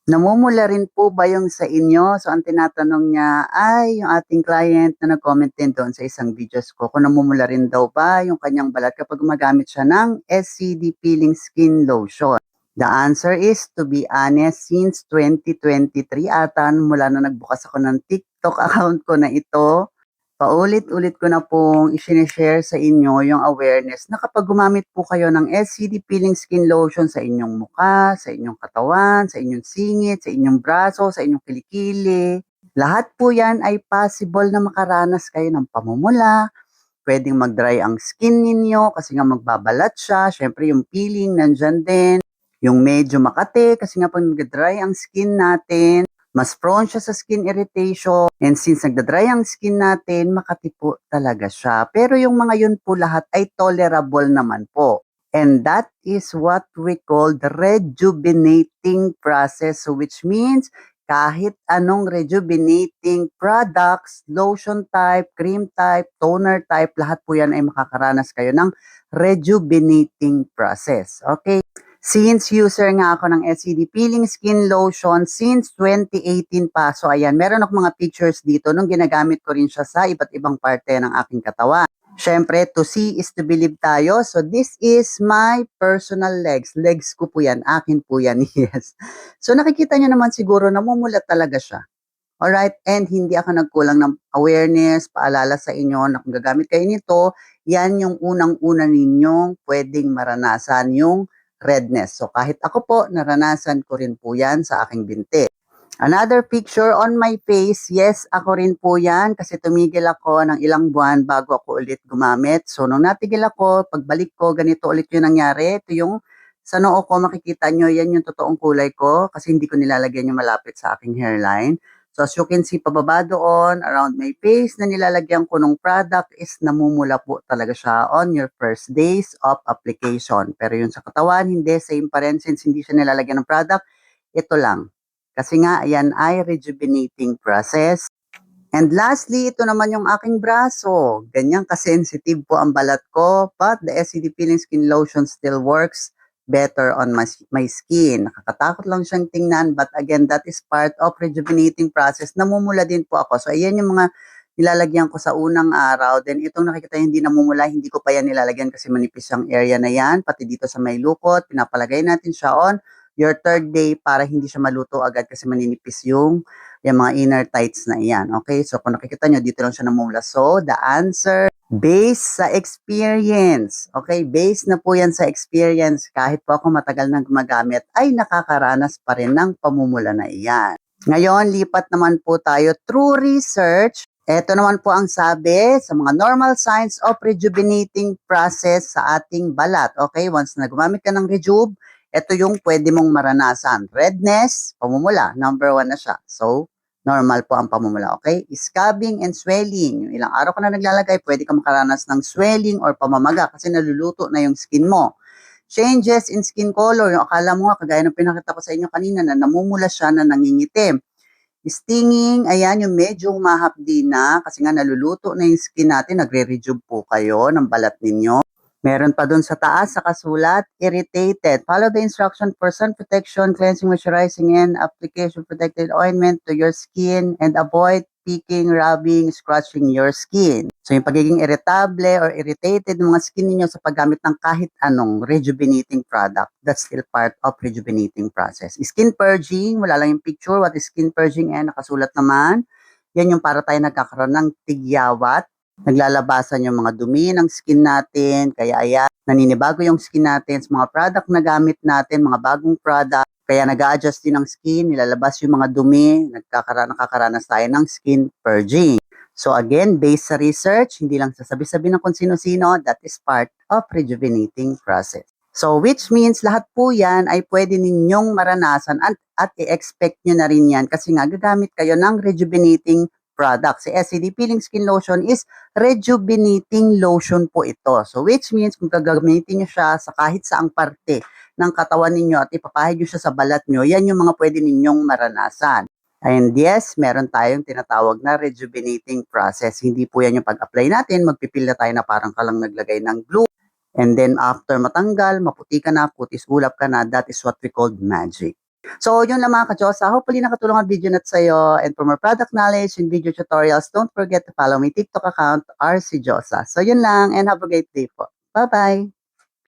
Namumula rin po ba yung sa inyo? So, ang tinatanong niya ay yung ating client na nag-comment din doon sa isang videos ko kung namumula rin daw ba yung kanyang balat kapag gumagamit siya ng SCD Peeling Skin Lotion. The answer is, to be honest, since 2023 ata mula na nagbukas ako ng TikTok account ko na ito, paulit-ulit ko na pong i-share sa inyo yung awareness na kapag gumamit po kayo ng SCD Peeling Skin Lotion sa inyong muka, sa inyong katawan, sa inyong singit, sa inyong braso, sa inyong kilikili, lahat po yan ay possible na makaranas kayo ng pamumula, pwedeng mag-dry ang skin ninyo kasi nga magbabalat siya, syempre yung peeling nandyan din, yung medyo makate kasi nga pag nag-dry ang skin natin, mas prone siya sa skin irritation. And since nagda-dry ang skin natin, makati po talaga siya. Pero yung mga yun po lahat ay tolerable naman po. And that is what we call the rejuvenating process. So which means kahit anong rejuvenating products, lotion type, cream type, toner type, lahat po yan ay makakaranas kayo ng rejuvenating process. Okay? Since user nga ako ng SCD Peeling Skin Lotion since 2018 pa. So ayan, meron ako mga pictures dito nung ginagamit ko rin siya sa iba't ibang parte ng aking katawan. Syempre, to see is to believe tayo. So this is my personal legs. Legs ko po yan. Akin po yan. Yes. So nakikita nyo naman siguro namumulat talaga siya. Alright, and hindi ako nagkulang ng awareness, paalala sa inyo na kung gagamit kayo nito, yan yung unang-una ninyong pwedeng maranasan yung redness. So kahit ako po, naranasan ko rin po yan sa aking binti. Another picture on my face, yes, ako rin po yan kasi tumigil ako ng ilang buwan bago ako ulit gumamit. So nung natigil ako, pagbalik ko, ganito ulit yung nangyari. Ito yung sa noo ko, makikita nyo, yan yung totoong kulay ko kasi hindi ko nilalagyan yung malapit sa aking hairline. So as you can see, pababa doon, around my face na nilalagyan ko ng product is namumula po talaga siya on your first days of application. Pero yun sa katawan, hindi, same pa rin since hindi siya nilalagyan ng product, ito lang. Kasi nga, ayan ay rejuvenating process. And lastly, ito naman yung aking braso. Ganyan ka-sensitive po ang balat ko, but the SCD Peeling Skin Lotion still works better on my skin. Nakakatakot lang siyang tingnan, but again, that is part of rejuvenating process. Namumula din po ako. So, ayan yung mga nilalagyan ko sa unang araw. Then, itong nakikita hindi namumula, hindi ko pa yan nilalagyan kasi manipis yung area na yan. Pati dito sa may lukot, pinapalagay natin siya on your third day para hindi siya maluto agad kasi maninipis yung mga inner tights na iyan. Okay, so kung nakikita nyo, dito lang siya namumula. So, the answer, based sa experience. Okay, based na po yan sa experience. Kahit po ako matagal nang gumagamit, ay nakakaranas pa rin ng pamumula na iyan. Ngayon, lipat naman po tayo through research. Ito naman po ang sabi sa mga normal signs of rejuvenating process sa ating balat. Okay, once na gumamit ka ng Rejube, ito yung pwede mong maranasan. Redness, pamumula, number 1 na siya. So, normal po ang pamumula, okay? Scabbing and swelling. Yung ilang araw ka na naglalagay, pwede ka makaranas ng swelling or pamamaga kasi naluluto na yung skin mo. Changes in skin color. Yung akala mo nga, kagaya ng pinakita ko sa inyo kanina na namumula siya na nangingitim. Stinging, ayan yung medyo humahapdi na kasi nga naluluto na yung skin natin, nagre-rejuve po kayo ng balat ninyo. Meron pa dun sa taas, sa kasulat, irritated. Follow the instruction for sun protection, cleansing, moisturizing, and application protected ointment to your skin and avoid picking, rubbing, scratching your skin. So yung pagiging irritable or irritated ng mga skin ninyo sa paggamit ng kahit anong rejuvenating product, that's still part of rejuvenating process. Skin purging, wala lang yung picture, what is skin purging, nakasulat naman. Yan yung para tayo nagkakaroon ng tigyawat, naglalabasan yung mga dumi ng skin natin, kaya ayan, naninibago yung skin natin sa mga product na gamit natin, mga bagong product, kaya nag-a-adjust din ang skin, nilalabas yung mga dumi, nakakaranas tayo ng skin purging. So again, based sa research, hindi lang sasabi-sabi ng kung sino-sino, that is part of rejuvenating process. So which means lahat po yan ay pwede ninyong maranasan at i-expect nyo na rin yan kasi nga gagamit kayo ng rejuvenating product. Si SCD Peeling Skin Lotion is rejuvenating lotion po ito. So which means kung gagamitin nyo siya sa kahit saang parte ng katawan ninyo at ipapahid nyo siya sa balat nyo, yan yung mga pwede ninyong maranasan. And yes, meron tayong tinatawag na rejuvenating process. Hindi po yan yung pag-apply natin, magpipil na tayo na parang ka lang naglagay ng glue. And then after matanggal, maputi ka na, putis ulap ka na, that is what we call magic. So, yun lang mga ka-Diyosa. Hopefully nakatulong ang video na sa'yo. And for more product knowledge and video tutorials, don't forget to follow my TikTok account, RC Diyosa. So, yun lang and have a great day po. Bye-bye!